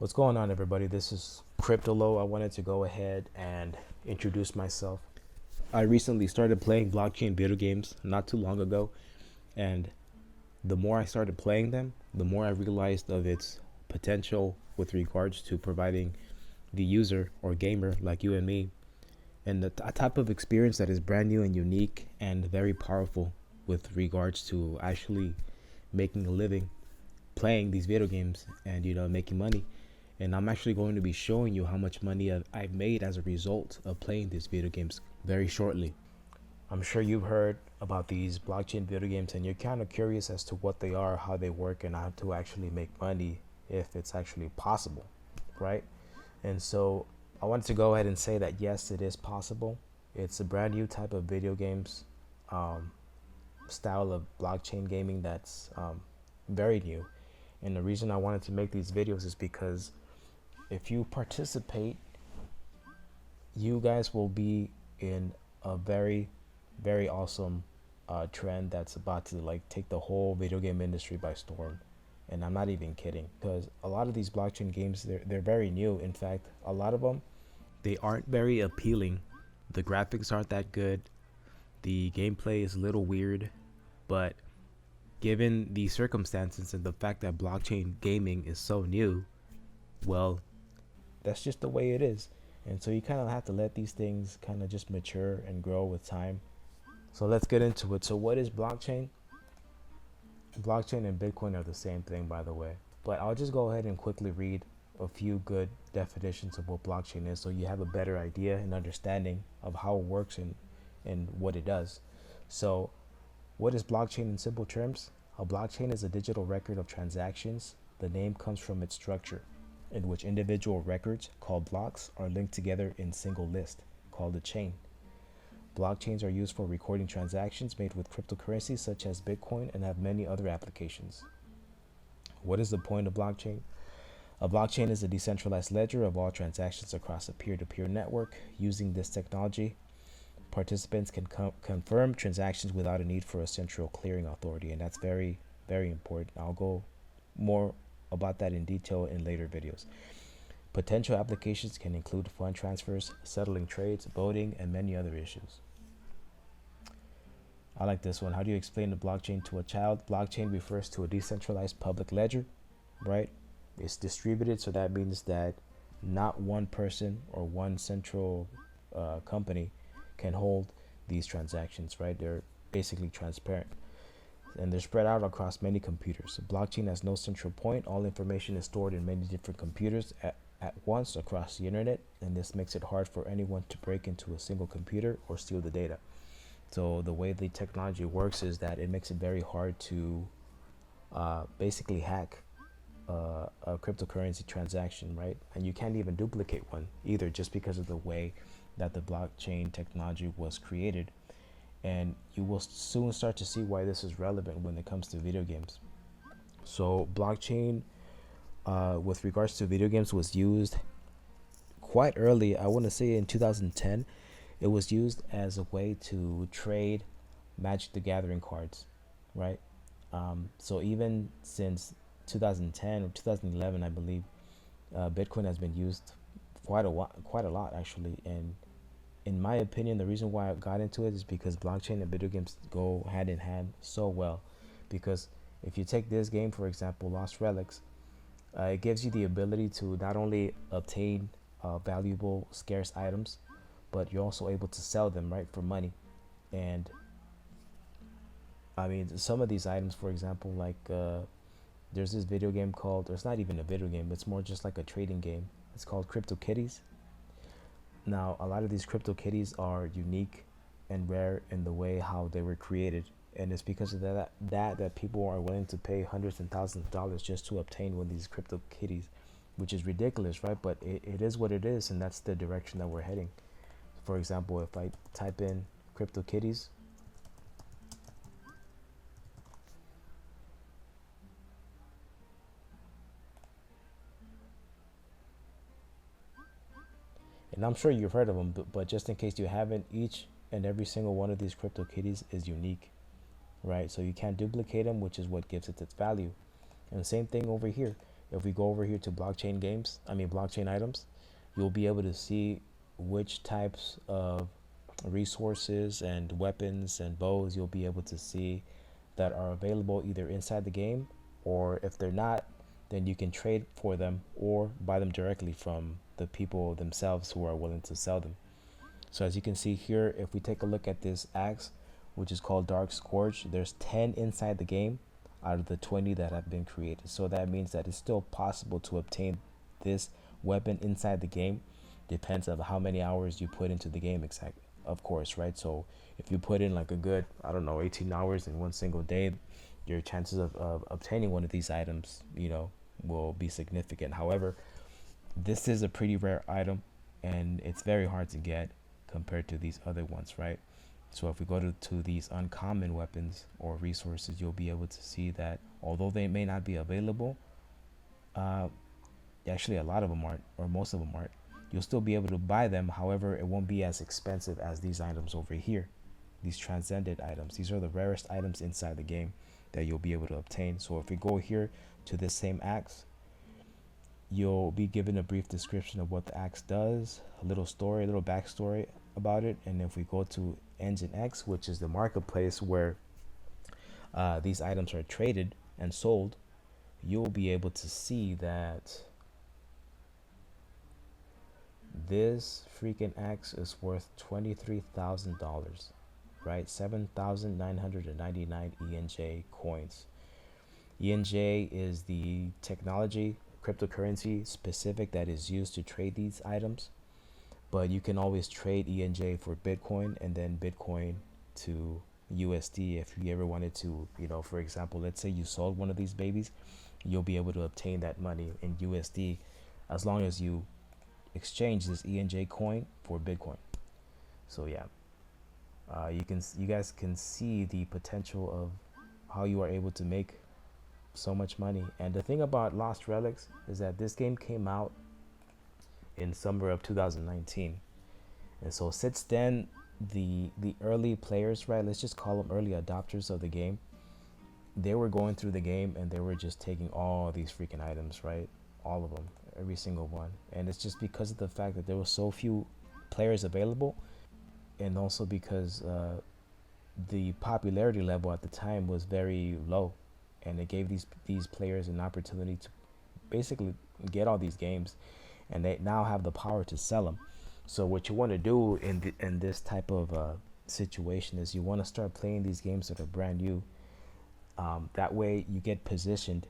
What's going on, everybody? This is Cryptolo. I wanted to go ahead and introduce myself. I recently started playing blockchain video games not too long ago, and the more I started playing them, the more I realized of its potential with regards to providing the user or gamer like you and me and a type of experience that is brand new and unique and very powerful with regards to actually making a living playing these video games and making money. And I'm actually going to be showing you how much money I've made as a result of playing these video games very shortly. I'm sure you've heard about these blockchain video games and you're kind of curious as to what they are, how they work, and how to actually make money if it's actually possible, right? And so I wanted to go ahead and say that yes, it is possible. It's a brand new type of video games style of blockchain gaming that's very new. And the reason I wanted to make these videos is because if you participate, you guys will be in a very, very awesome trend that's about to like take the whole video game industry by storm. And I'm not even kidding, because a lot of these blockchain games, they're very new. In fact, a lot of them, they aren't very appealing. The graphics aren't that good. The gameplay is a little weird, but given the circumstances and the fact that blockchain gaming is so new, well, that's just the way it is. And so you kind of have to let these things kind of just mature and grow with time. So let's get into it. So what is blockchain? Blockchain and Bitcoin are the same thing, by the way. But I'll just go ahead and quickly read a few good definitions of what blockchain is so you have a better idea and understanding of how it works and what it does. So what is blockchain in simple terms? A blockchain is a digital record of transactions. The name comes from its structure, in which individual records, called blocks, are linked together in single list, called a chain. Blockchains are used for recording transactions made with cryptocurrencies such as Bitcoin and have many other applications. What is the point of blockchain? A blockchain is a decentralized ledger of all transactions across a peer-to-peer network. Using this technology, participants can confirm transactions without a need for a central clearing authority, and that's very, very important. I'll go more about that in detail in later videos. Potential applications can include fund transfers, settling trades, voting, and many other issues. I like this one. How do you explain the blockchain to a child? Blockchain refers to a decentralized public ledger, right? It's distributed, so that means that not one person or one central company can hold these transactions, right? They're basically transparent and they're spread out across many computers. Blockchain has no central point. All information is stored in many different computers at once across the internet, and this makes it hard for anyone to break into a single computer or steal the data. So the way the technology works is that it makes it very hard to basically hack a cryptocurrency transaction, right? And you can't even duplicate one either, just because of the way that the blockchain technology was created. And you will soon start to see why this is relevant when it comes to video games. So blockchain with regards to video games was used quite early. I want to say in 2010 it was used as a way to trade Magic the Gathering cards, right? So even since 2010 or 2011, I believe, Bitcoin has been used quite a lot actually. And in my opinion, the reason why I got into it is because blockchain and video games go hand in hand so well. Because if you take this game, for example, Lost Relics, it gives you the ability to not only obtain valuable, scarce items, but you're also able to sell them, right, for money. And I mean, some of these items, for example, like there's this video game called, or it's not even a video game, it's more just like a trading game. It's called Crypto Kitties. Now, a lot of these crypto kitties are unique and rare in the way how they were created, and it's because of that people are willing to pay hundreds and thousands of dollars just to obtain one of these crypto kitties, which is ridiculous, right? But it is what it is, and that's the direction that we're heading. For example, if I type in crypto kitties, and I'm sure you've heard of them, but just in case you haven't, each and every single one of these crypto kitties is unique, right? So you can't duplicate them, which is what gives it its value. And the same thing over here. if we go over here to blockchain items, you'll be able to see which types of resources and weapons and bows you'll be able to see that are available either inside the game, or if they're not, then you can trade for them or buy them directly from the people themselves who are willing to sell them. So as you can see here, if we take a look at this axe, which is called Dark Scourge, there's 10 inside the game out of the 20 that have been created. So that means that it's still possible to obtain this weapon inside the game. Depends on how many hours you put into the game, exactly, of course, right? So if you put in like a good, I don't know, 18 hours in one single day, your chances of obtaining one of these items, will be significant. However, this is a pretty rare item and it's very hard to get compared to these other ones, right? So if we go to these uncommon weapons or resources, you'll be able to see that although they may not be available, actually a lot of them aren't, or most of them aren't, you'll still be able to buy them. However, it won't be as expensive as these items over here, these transcended items. These are the rarest items inside the game that you'll be able to obtain. So if we go here to this same axe, you'll be given a brief description of what the axe does, a little backstory about it. And if we go to Engine X, which is the marketplace where these items are traded and sold, you'll be able to see that this freaking axe is worth $23,000, right? 7,999 ENJ coins. ENJ is the technology, cryptocurrency specific, that is used to trade these items. But you can always trade ENJ for Bitcoin and then Bitcoin to USD if you ever wanted to, for example, let's say you sold one of these babies, you'll be able to obtain that money in USD as long as you exchange this ENJ coin for Bitcoin. So yeah, you guys can see the potential of how you are able to make so much money. And the thing about Lost Relics is that this game came out in summer of 2019, and so since then the early players, right, let's just call them early adopters of the game, they were going through the game and they were just taking all these freaking items, right, all of them, every single one. And it's just because of the fact that there were so few players available, and also because the popularity level at the time was very low, and it gave these players an opportunity to basically get all these games, and they now have the power to sell them. So what you want to do in this type of situation is you want to start playing these games that are brand new. That way you get positioned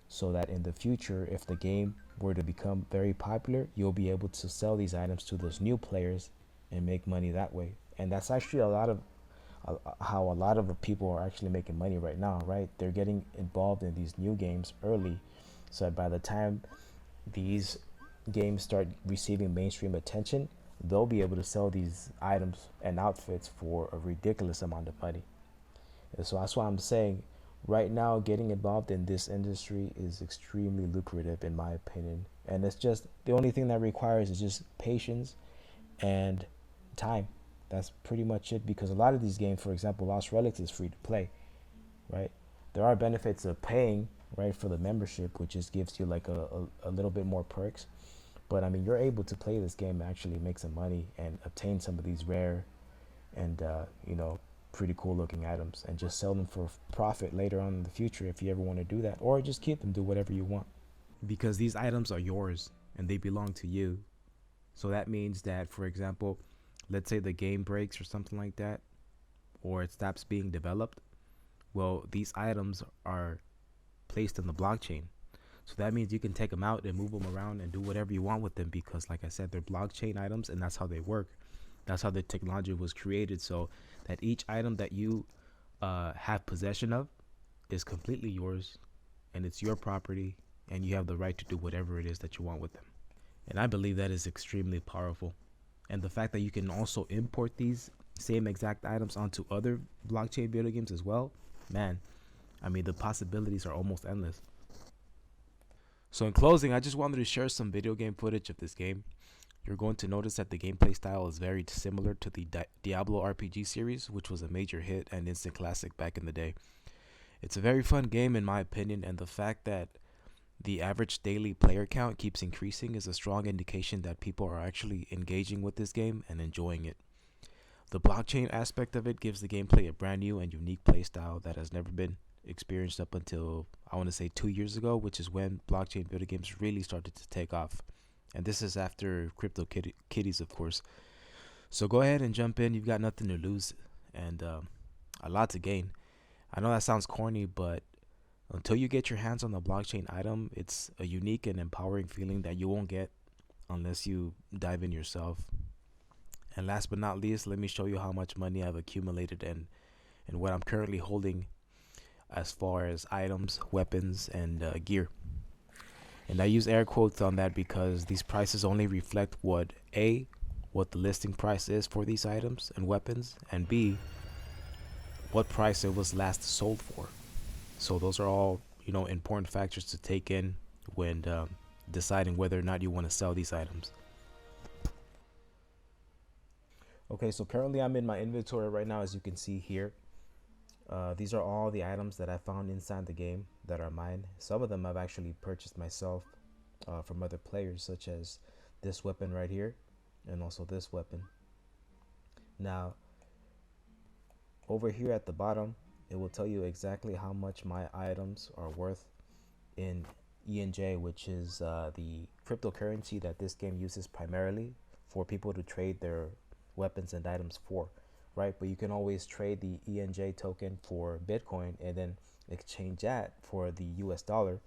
so that in the future, if the game were to become very popular, you'll be able to sell these items to those new players and make money that way. And that's actually how a lot of people are actually making money right now, right? They're getting involved in these new games early, so that by the time these games start receiving mainstream attention, they'll be able to sell these items and outfits for a ridiculous amount of money. And so that's why I'm saying right now getting involved in this industry is extremely lucrative in my opinion. And it's just the only thing that requires is just patience and time. That's pretty much it, because a lot of these games, for example, Lost Relics is free to play, right? There are benefits of paying, right, for the membership, which just gives you like a little bit more perks. But I mean, you're able to play this game and actually make some money and obtain some of these rare and pretty cool looking items, and just sell them for profit later on in the future if you ever want to do that, or just keep them, do whatever you want, because these items are yours and they belong to you. So that means that, for example, let's say the game breaks or something like that, or it stops being developed, well, these items are placed in the blockchain. So that means you can take them out and move them around and do whatever you want with them, because like I said, they're blockchain items and that's how they work. That's how the technology was created, so that each item that you have possession of is completely yours, and it's your property, and you have the right to do whatever it is that you want with them. And I believe that is extremely powerful. And the fact that you can also import these same exact items onto other blockchain video games as well, man, I mean, the possibilities are almost endless. So in closing, I just wanted to share some video game footage of this game. You're going to notice that the gameplay style is very similar to the Diablo RPG series, which was a major hit and instant classic back in the day. It's a very fun game in my opinion, and the fact that The average daily player count keeps increasing is a strong indication that people are actually engaging with this game and enjoying it. The blockchain aspect of it gives the gameplay a brand new and unique playstyle that has never been experienced up until, I want to say, 2 years ago, which is when blockchain video games really started to take off. And this is after kitties, of course. So go ahead and jump in. You've got nothing to lose and a lot to gain. I know that sounds corny, but until you get your hands on the blockchain item, it's a unique and empowering feeling that you won't get unless you dive in yourself. And last but not least, let me show you how much money I've accumulated and what I'm currently holding as far as items, weapons, and gear. And I use air quotes on that because these prices only reflect what the listing price is for these items and weapons, and B, what price it was last sold for. So those are all, important factors to take in when deciding whether or not you want to sell these items. Okay, so currently I'm in my inventory right now, as you can see here. These are all the items that I found inside the game that are mine. Some of them I've actually purchased myself from other players, such as this weapon right here and also this weapon. Now, over here at the bottom, it will tell you exactly how much my items are worth in ENJ, which is the cryptocurrency that this game uses primarily for people to trade their weapons and items for, right? But you can always trade the ENJ token for Bitcoin and then exchange that for the US dollar,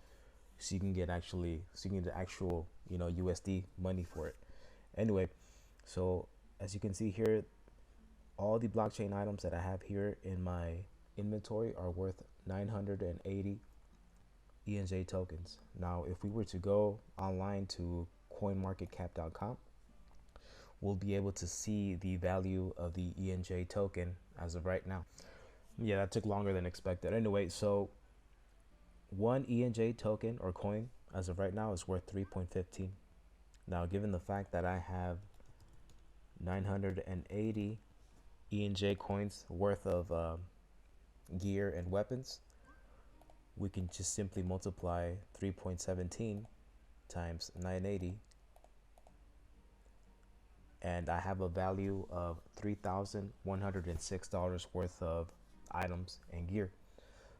so you can get the actual USD money for it. Anyway, so as you can see here, all the blockchain items that I have here in my inventory are worth 980 ENJ tokens. Now, if we were to go online to coinmarketcap.com, we'll be able to see the value of the ENJ token as of right now. Yeah, that took longer than expected. Anyway, so one ENJ token or coin as of right now is worth 3.15. Now, given the fact that I have 980 ENJ coins worth of gear and weapons, we can just simply multiply 3.17 times 980, and I have a value of $3,106 worth of items and gear.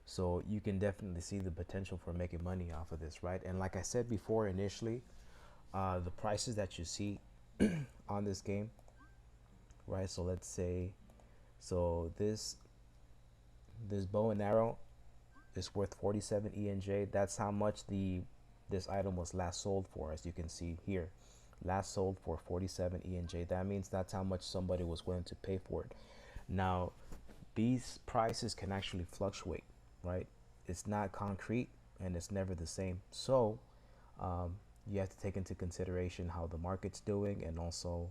So you can definitely see the potential for making money off of this, right? And like I said before, initially, the prices that you see on this game, right? So let's say, this bow and arrow is worth 47 ENJ. That's how much this item was last sold for, as you can see here. Last sold for 47 ENJ. That means that's how much somebody was willing to pay for it. Now, these prices can actually fluctuate, right? It's not concrete and it's never the same. So you have to take into consideration how the market's doing, and also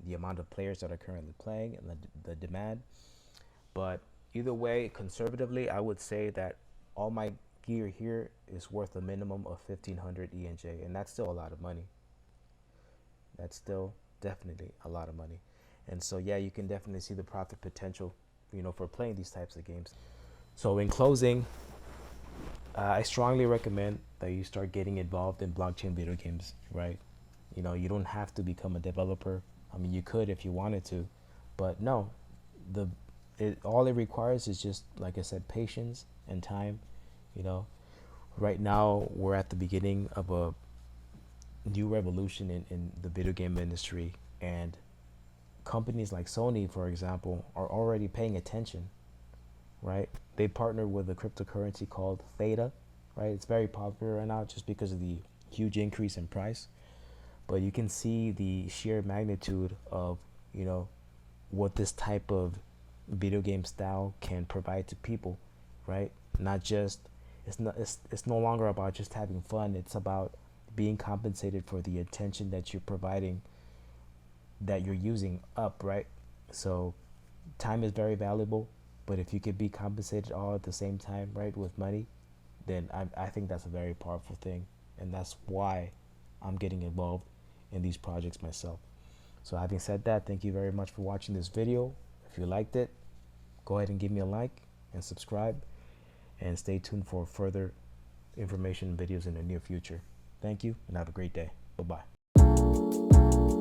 the amount of players that are currently playing and the demand. But either way, conservatively, I would say that all my gear here is worth a minimum of 1,500 ENJ, and that's still a lot of money. That's still definitely a lot of money. And so, yeah, you can definitely see the profit potential, for playing these types of games. So in closing, I strongly recommend that you start getting involved in blockchain video games, right? You don't have to become a developer. I mean, you could if you wanted to, but no, all it requires is just, like I said, patience and time. Right now we're at the beginning of a new revolution in the video game industry, and companies like Sony, for example, are already paying attention, right? They partnered with a cryptocurrency called Theta, right? It's very popular right now just because of the huge increase in price. But you can see the sheer magnitude of, what this type of video game style can provide to people, right? Not just, it's no longer about just having fun. It's about being compensated for the attention that you're providing, that you're using up, right? So time is very valuable, but if you could be compensated all at the same time, right, with money, then I think that's a very powerful thing. And that's why I'm getting involved in these projects myself. So having said that, thank you very much for watching this video. If you liked it, go ahead and give me a like and subscribe, and stay tuned for further information videos in the near future. Thank you and have a great day. Bye-bye.